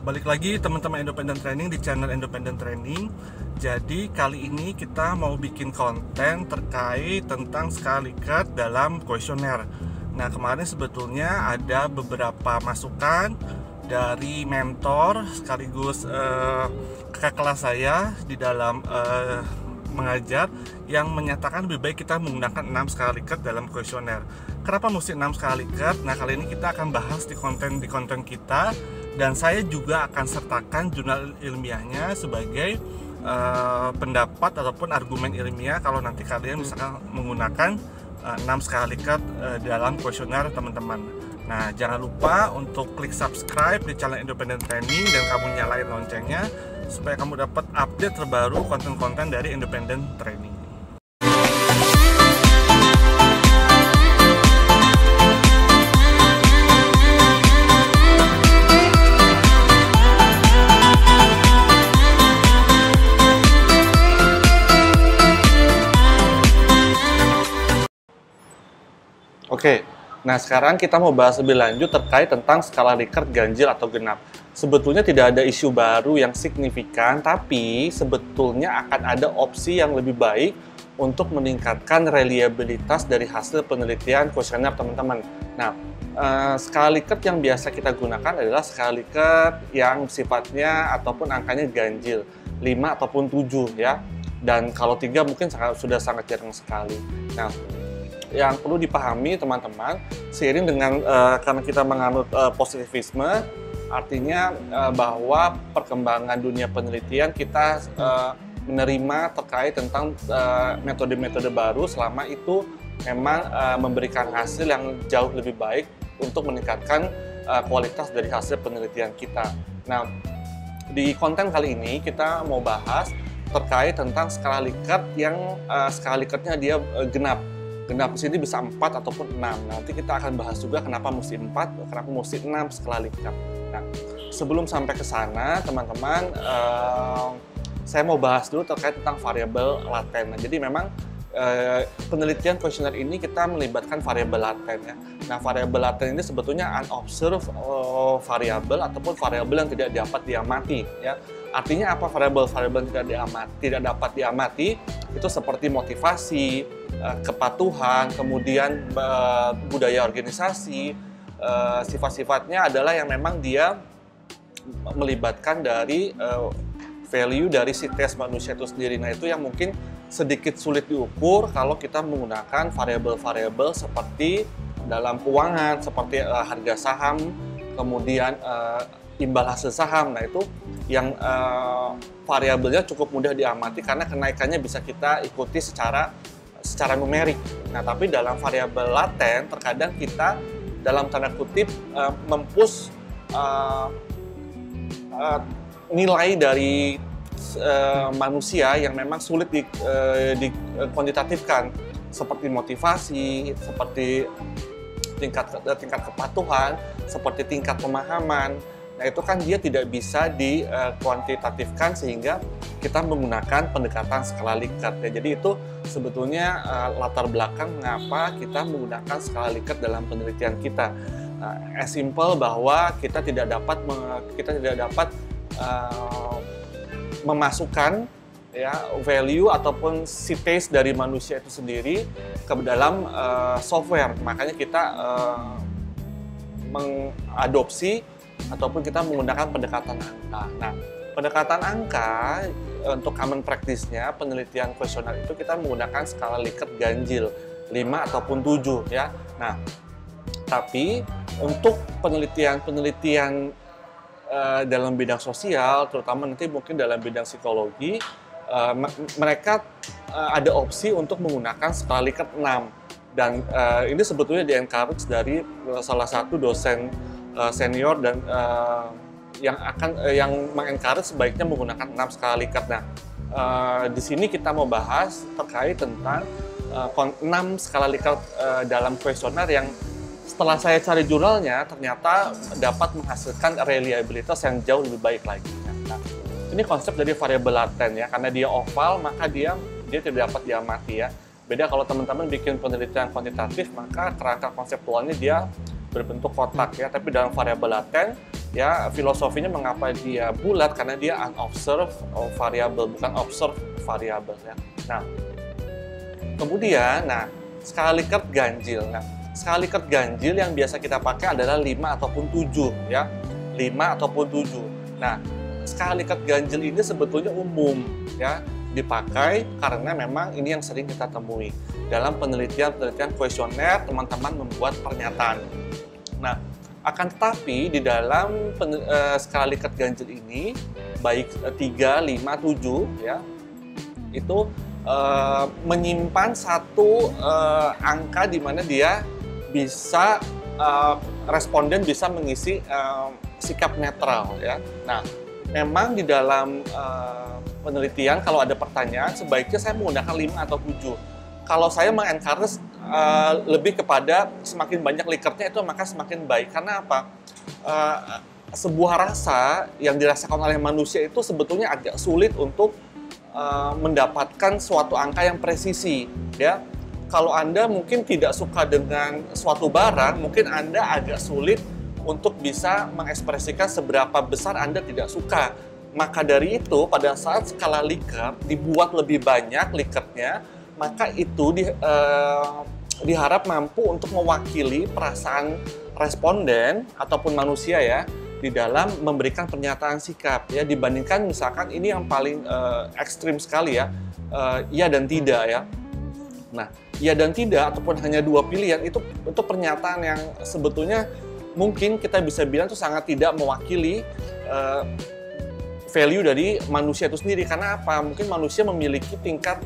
Balik lagi teman-teman Independent Training di channel Independent Training. Jadi kali ini kita mau bikin konten terkait tentang skala Likert dalam kuesioner. Nah, kemarin sebetulnya ada beberapa masukan dari mentor sekaligus kakak kelas saya di dalam mengajar yang menyatakan lebih baik kita menggunakan 6 skala Likert dalam kuesioner. Kenapa mesti 6 skala Likert? Nah, kali ini kita akan bahas di konten kita, dan saya juga akan sertakan jurnal ilmiahnya sebagai pendapat ataupun argumen ilmiah kalau nanti kalian misalkan menggunakan 6 skala Likert dalam kuesioner teman-teman. Nah, jangan lupa untuk klik subscribe di channel Independent Training dan kamu nyalain loncengnya supaya kamu dapat update terbaru konten-konten dari Independent Training. Oke, nah sekarang kita mau bahas lebih lanjut terkait tentang skala Likert ganjil atau genap. Sebetulnya tidak ada isu baru yang signifikan, tapi sebetulnya akan ada opsi yang lebih baik untuk meningkatkan reliabilitas dari hasil penelitian kuesioner teman-teman. Nah, skala Likert yang biasa kita gunakan adalah skala Likert yang sifatnya ataupun angkanya ganjil, 5 ataupun 7 ya. Dan kalau 3 mungkin sudah sangat jarang sekali. Nah, yang perlu dipahami teman-teman, seiring dengan karena kita menganut positivisme, artinya bahwa perkembangan dunia penelitian kita menerima terkait tentang metode-metode baru selama itu memang memberikan hasil yang jauh lebih baik untuk meningkatkan kualitas dari hasil penelitian kita. Nah, di konten kali ini kita mau bahas terkait tentang skala Likert yang skala Likertnya dia genap. Genap di sini bisa 4 ataupun 6. Nanti kita akan bahas juga kenapa mesti 4, kenapa mesti 6 skala Likert. Nah, sebelum sampai ke sana, teman-teman, saya mau bahas dulu terkait tentang variabel laten. Nah, jadi memang penelitian kuesioner ini kita melibatkan variabel laten ya. Nah, variabel laten ini sebetulnya unobserved variabel ataupun variabel yang tidak dapat diamati ya. Artinya apa variabel-variabel yang tidak dapat diamati? Itu seperti motivasi, kepatuhan, kemudian budaya organisasi, sifat-sifatnya adalah yang memang dia melibatkan dari value dari si tes manusia itu sendiri. Nah, itu yang mungkin sedikit sulit diukur kalau kita menggunakan variabel-variabel seperti dalam keuangan, seperti harga saham, kemudian imbal hasil saham. Nah, itu yang variabelnya cukup mudah diamati karena kenaikannya bisa kita ikuti secara numerik. Nah, tapi dalam variabel laten terkadang kita dalam tanda kutip mempush nilai dari manusia yang memang sulit dikuantitatifkan, seperti motivasi, seperti tingkat kepatuhan, seperti tingkat pemahaman. Nah, itu kan dia tidak bisa dikuantitatifkan sehingga kita menggunakan pendekatan skala Likert. Ya, jadi itu sebetulnya latar belakang mengapa kita menggunakan skala Likert dalam penelitian kita. As simple bahwa kita tidak dapat memasukkan ya value ataupun si taste dari manusia itu sendiri ke dalam software. Makanya kita mengadopsi ataupun kita menggunakan pendekatan angka. Nah, pendekatan angka untuk common practice-nya penelitian kuesioner itu kita menggunakan skala Likert ganjil 5 ataupun 7 ya. Nah, tapi untuk penelitian dalam bidang sosial, terutama nanti mungkin dalam bidang psikologi, mereka ada opsi untuk menggunakan skala Likert 6. Dan ini sebetulnya di-encourage dari salah satu dosen senior dan yang meng-encourage sebaiknya menggunakan 6 skala Likert. Nah, di sini kita mau bahas terkait tentang 6 skala Likert dalam kuesioner yang setelah saya cari jurnalnya ternyata dapat menghasilkan reliabilitas yang jauh lebih baik lagi. Nah, ini konsep dari variabel laten ya, karena dia oval maka dia tidak dapat diamati ya. Beda kalau teman-teman bikin penelitian kuantitatif, maka kerangka konseptualnya dia berbentuk kotak ya, tapi dalam variabel laten Ya, filosofinya mengapa dia bulat, karena dia unobserved variable, bukan observed variable ya. Nah, kemudian, skala Likert ganjil. Nah, skala Likert ganjil yang biasa kita pakai adalah 5 ataupun 7 ya. 5 ataupun 7. Nah, skala Likert ganjil ini sebetulnya umum ya, dipakai karena memang ini yang sering kita temui. Dalam penelitian kuesioner, teman-teman membuat pernyataan. Nah, akan tetapi di dalam skala Likert ganjil ini, baik 3, 5, 7 ya, itu menyimpan satu angka di mana dia bisa responden bisa mengisi sikap netral ya. Nah, memang di dalam penelitian kalau ada pertanyaan sebaiknya saya menggunakan 5 atau 7. Kalau saya mengencourage lebih kepada semakin banyak Likertnya itu maka semakin baik. Karena apa? Sebuah rasa yang dirasakan oleh manusia itu sebetulnya agak sulit untuk mendapatkan suatu angka yang presisi ya. Kalau Anda mungkin tidak suka dengan suatu barang, mungkin Anda agak sulit untuk bisa mengekspresikan seberapa besar Anda tidak suka. Maka dari itu, pada saat skala Likert dibuat lebih banyak Likertnya, maka itu diharap mampu untuk mewakili perasaan responden ataupun manusia ya, di dalam memberikan pernyataan sikap ya, dibandingkan misalkan ini yang paling ekstrim sekali ya, iya dan tidak ya. Nah, iya dan tidak ataupun hanya dua pilihan itu pernyataan yang sebetulnya mungkin kita bisa bilang itu sangat tidak mewakili value dari manusia itu sendiri. Karena apa? Mungkin manusia memiliki tingkat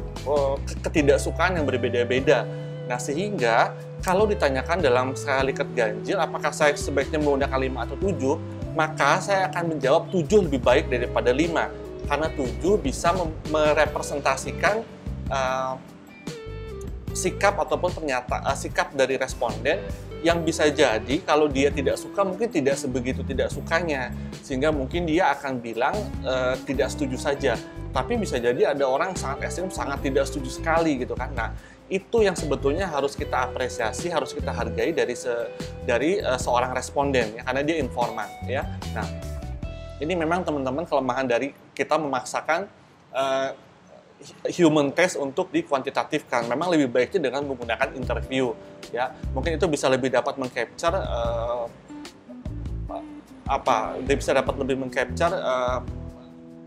ketidaksukaan yang berbeda-beda. Nah, sehingga kalau ditanyakan dalam skala Likert ganjil, apakah saya sebaiknya menggunakan 5 atau 7? Maka saya akan menjawab 7 lebih baik daripada 5. Karena 7 bisa merepresentasikan sikap ataupun sikap dari responden yang bisa jadi kalau dia tidak suka mungkin tidak sebegitu tidak sukanya, sehingga mungkin dia akan bilang tidak setuju saja. Tapi bisa jadi ada orang sangat ekstrim, sangat tidak setuju sekali gitu kan. Nah, itu yang sebetulnya harus kita apresiasi, harus kita hargai dari seorang responden ya, karena dia informan ya. Nah, ini memang teman-teman kelemahan dari kita memaksakan human test untuk dikuantitatifkan. Memang lebih baiknya dengan menggunakan interview ya. Mungkin itu bisa lebih dapat mengcapture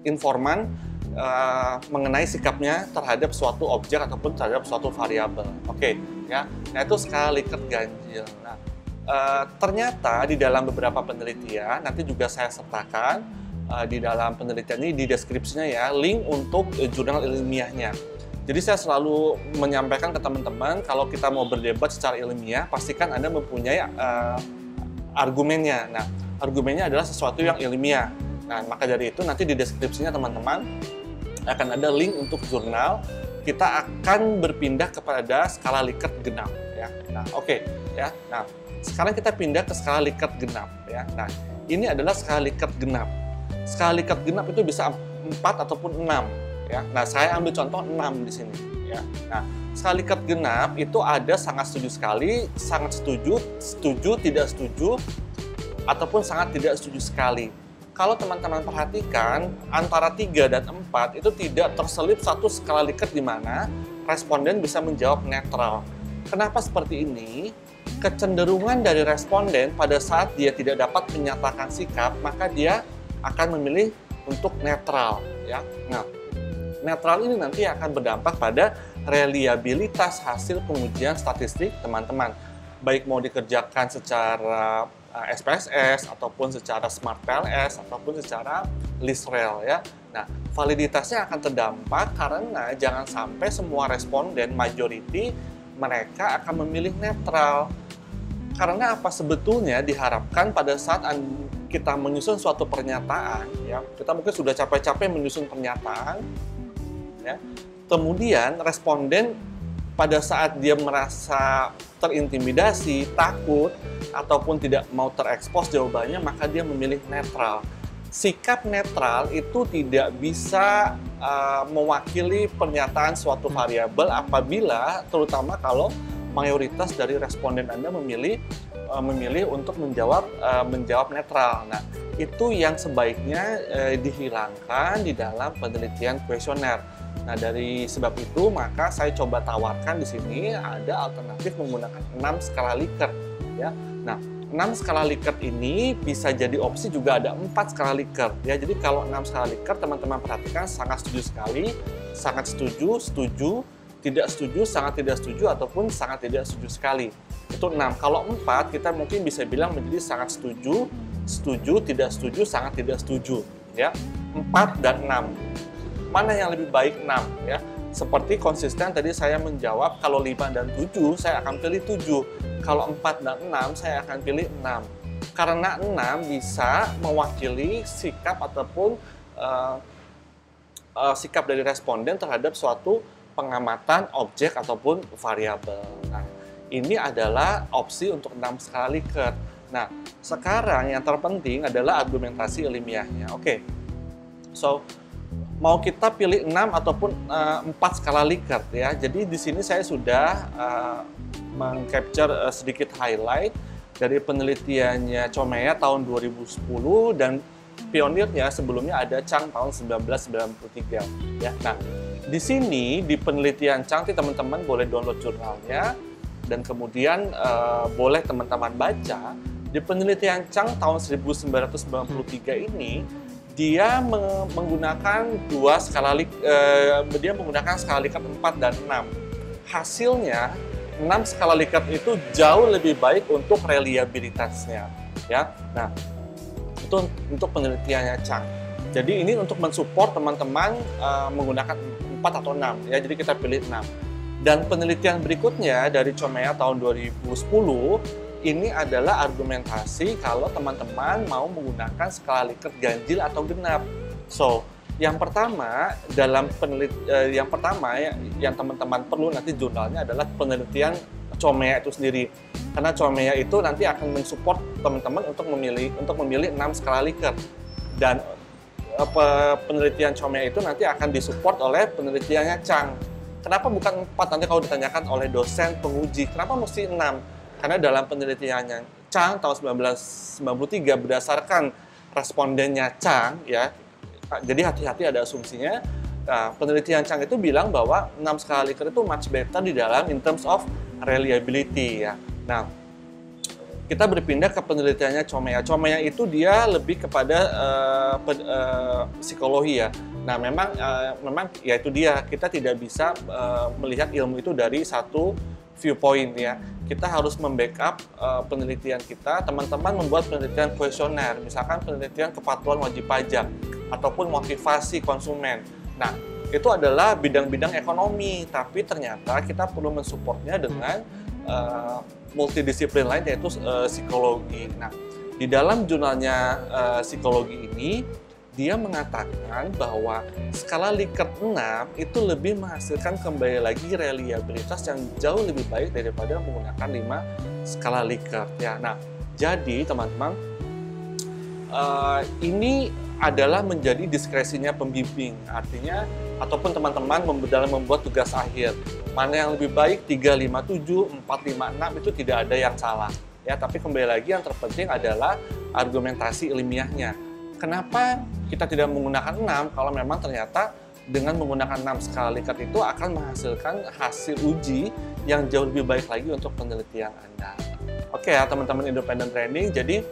informan mengenai sikapnya terhadap suatu objek ataupun terhadap suatu variabel. Oke, ya. Nah, itu skala Likert ganjil. Nah, ternyata di dalam beberapa penelitian, nanti juga saya sertakan di dalam penelitian ini di deskripsinya ya, link untuk jurnal ilmiahnya. Jadi saya selalu menyampaikan ke teman-teman, kalau kita mau berdebat secara ilmiah, pastikan Anda mempunyai argumennya. Nah, argumennya adalah sesuatu yang ilmiah. Nah, maka dari itu nanti di deskripsinya teman-teman akan ada link untuk jurnal. Kita akan berpindah kepada skala Likert genap ya. Nah, oke ya. Nah, sekarang kita pindah ke skala Likert genap ya. Nah, ini adalah skala Likert genap. Skala Likert genap itu bisa 4 ataupun 6 ya. Nah, saya ambil contoh 6 di sini ya. Nah, skala Likert genap itu ada sangat setuju sekali, sangat setuju, setuju, tidak setuju, ataupun sangat tidak setuju sekali. Kalau teman-teman perhatikan, antara 3 dan 4 itu tidak terselip satu skala Likert di mana responden bisa menjawab netral. Kenapa seperti ini? Kecenderungan dari responden pada saat dia tidak dapat menyatakan sikap, maka dia akan memilih untuk netral ya. Nah, netral ini nanti akan berdampak pada reliabilitas hasil pengujian statistik teman-teman. Baik mau dikerjakan secara SPSS ataupun secara Smart PLS ataupun secara ListRel ya. Nah, validitasnya akan terdampak karena jangan sampai semua responden majority mereka akan memilih netral. Karena apa? Sebetulnya diharapkan pada saat kita menyusun suatu pernyataan, ya, kita mungkin sudah capek-capek menyusun pernyataan, ya, kemudian responden pada saat dia merasa terintimidasi, takut, ataupun tidak mau terekspos jawabannya, maka dia memilih netral. Sikap netral itu tidak bisa mewakili pernyataan suatu variabel apabila, terutama kalau mayoritas dari responden Anda memilih memilih untuk menjawab netral. Nah, itu yang sebaiknya dihilangkan di dalam penelitian kuesioner. Nah, dari sebab itu maka saya coba tawarkan di sini ada alternatif menggunakan 6 skala Likert ya. Nah, 6 skala Likert ini bisa jadi opsi juga ada 4 skala Likert ya. Jadi kalau 6 skala Likert teman-teman perhatikan sangat setuju sekali, sangat setuju, setuju, tidak setuju, sangat tidak setuju, ataupun sangat tidak setuju sekali. Itu 6. Kalau 4 kita mungkin bisa bilang menjadi sangat setuju, setuju, tidak setuju, sangat tidak setuju ya. 4 dan 6. Mana yang lebih baik? 6 ya. Seperti konsisten tadi saya menjawab kalau 5 dan 7 saya akan pilih 7. Kalau 4 dan 6 saya akan pilih 6. Karena 6 bisa mewakili sikap ataupun sikap dari responden terhadap suatu pengamatan objek ataupun variabel. Nah, ini adalah opsi untuk 6 skala Likert. Nah, sekarang yang terpenting adalah argumentasi ilmiahnya. Oke. So, mau kita pilih 6 ataupun 4 skala Likert ya. Jadi di sini saya sudah meng-capture sedikit highlight dari penelitiannya Chomeya tahun 2010 dan pionirnya sebelumnya ada Chang tahun 1993 ya. Nah, di sini di penelitian Chang teman-teman boleh download jurnalnya dan kemudian boleh teman-teman baca. Di penelitian Chang tahun 1993 ini dia menggunakan skala Likert 4 dan 6. Hasilnya 6 skala Likert itu jauh lebih baik untuk reliabilitasnya ya. Nah, itu untuk penelitiannya Chang. Jadi ini untuk mensupport teman-teman menggunakan 4 atau 6 ya. Jadi kita pilih 6. Dan penelitian berikutnya dari Chomeya tahun 2010 ini adalah argumentasi kalau teman-teman mau menggunakan skala Likert ganjil atau genap. So, yang pertama yang teman-teman perlu nanti jurnalnya adalah penelitian Chomeya itu sendiri. Karena Chomeya itu nanti akan mensupport teman-teman untuk memilih 6 skala Likert. Dan penelitian Chomeya itu nanti akan disupport oleh penelitiannya Chang. Kenapa bukan 4? Nanti kalau ditanyakan oleh dosen penguji, kenapa mesti 6? Karena dalam penelitiannya Chang tahun 1993 berdasarkan respondennya Chang ya. Jadi hati-hati ada asumsinya. Nah, penelitian Chang itu bilang bahwa 6 skala Likert itu much better di dalam in terms of reliability ya. Nah, kita berpindah ke penelitiannya Chomeya. Chomeya itu dia lebih kepada psikologi ya. Nah, memang ya itu dia, kita tidak bisa melihat ilmu itu dari satu viewpoint ya. Kita harus membackup penelitian kita. Teman-teman membuat penelitian kuesioner, misalkan penelitian kepatuhan wajib pajak ataupun motivasi konsumen. Nah, itu adalah bidang-bidang ekonomi, tapi ternyata kita perlu mensupportnya dengan multidisiplin lain yaitu psikologi. Nah, di dalam jurnalnya psikologi ini dia mengatakan bahwa skala Likert 6 itu lebih menghasilkan kembali lagi reliabilitas yang jauh lebih baik daripada menggunakan 5 skala Likert ya. Nah, jadi teman-teman ini adalah menjadi diskresinya pembimbing, artinya ataupun teman-teman dalam membuat tugas akhir mana yang lebih baik 3, 5, 7, 4, 5, 6 itu tidak ada yang salah ya. Tapi kembali lagi yang terpenting adalah argumentasi ilmiahnya. Kenapa kita tidak menggunakan 6 kalau memang ternyata dengan menggunakan 6 skala Likert itu akan menghasilkan hasil uji yang jauh lebih baik lagi untuk penelitian Anda. Oke ya teman-teman Independent Training, jadi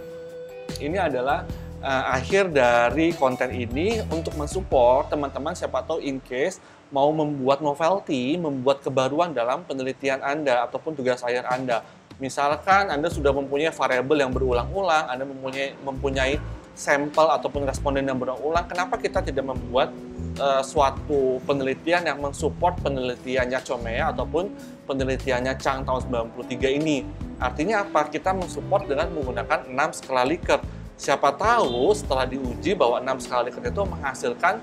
ini adalah akhir dari konten ini untuk mensupport teman-teman siapa tahu in case mau membuat novelty, membuat kebaruan dalam penelitian Anda ataupun tugas akhir Anda. Misalkan Anda sudah mempunyai variabel yang berulang-ulang, Anda mempunyai sampel ataupun responden yang berulang-ulang, kenapa kita tidak membuat suatu penelitian yang mensupport penelitiannya Chomeya ataupun penelitiannya Chang tahun 93 ini? Artinya apa? Kita mensupport dengan menggunakan 6 skala Likert. Siapa tahu setelah diuji bahwa 6 skala Likert itu menghasilkan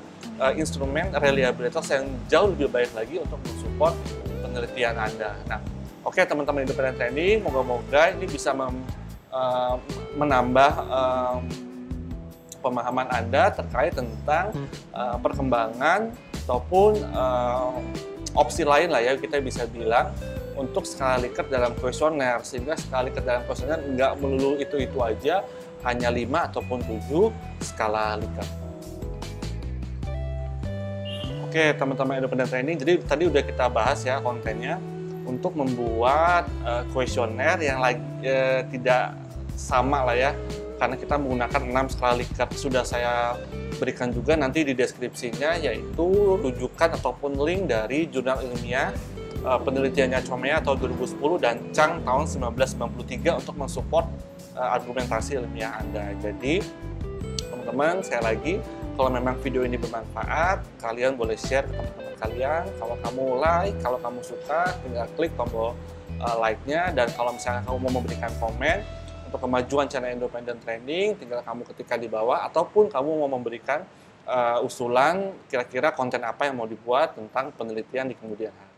instrumen reliabilitas yang jauh lebih baik lagi untuk mensupport penelitian Anda. Nah, oke teman-teman Independent Training, moga-moga ini bisa menambah pemahaman Anda terkait tentang perkembangan ataupun opsi lain lah ya kita bisa bilang untuk skala Likert dalam kuesioner, sehingga skala Likert dalam kuesioner nggak melulu itu aja, hanya 5 ataupun 7 skala Likert. Oke, teman-teman independent training, jadi tadi udah kita bahas ya kontennya untuk membuat kuesioner yang tidak sama lah ya, karena kita menggunakan 6 skala Likert. Sudah saya berikan juga nanti di deskripsinya, yaitu rujukan ataupun link dari jurnal ilmiah penelitiannya Chomea tahun 2010 dan Chang tahun 1993 untuk mensupport argumentasi ilmiah Anda. Jadi teman-teman, sekali lagi, kalau memang video ini bermanfaat, kalian boleh share ke teman-teman kalian. Kalau kamu like, kalau kamu suka, tinggal klik tombol like-nya. Dan kalau misalnya kamu mau memberikan komen untuk kemajuan channel Independent Training, tinggal kamu ketikkan di bawah. Ataupun kamu mau memberikan usulan kira-kira konten apa yang mau dibuat tentang penelitian di kemudian hari.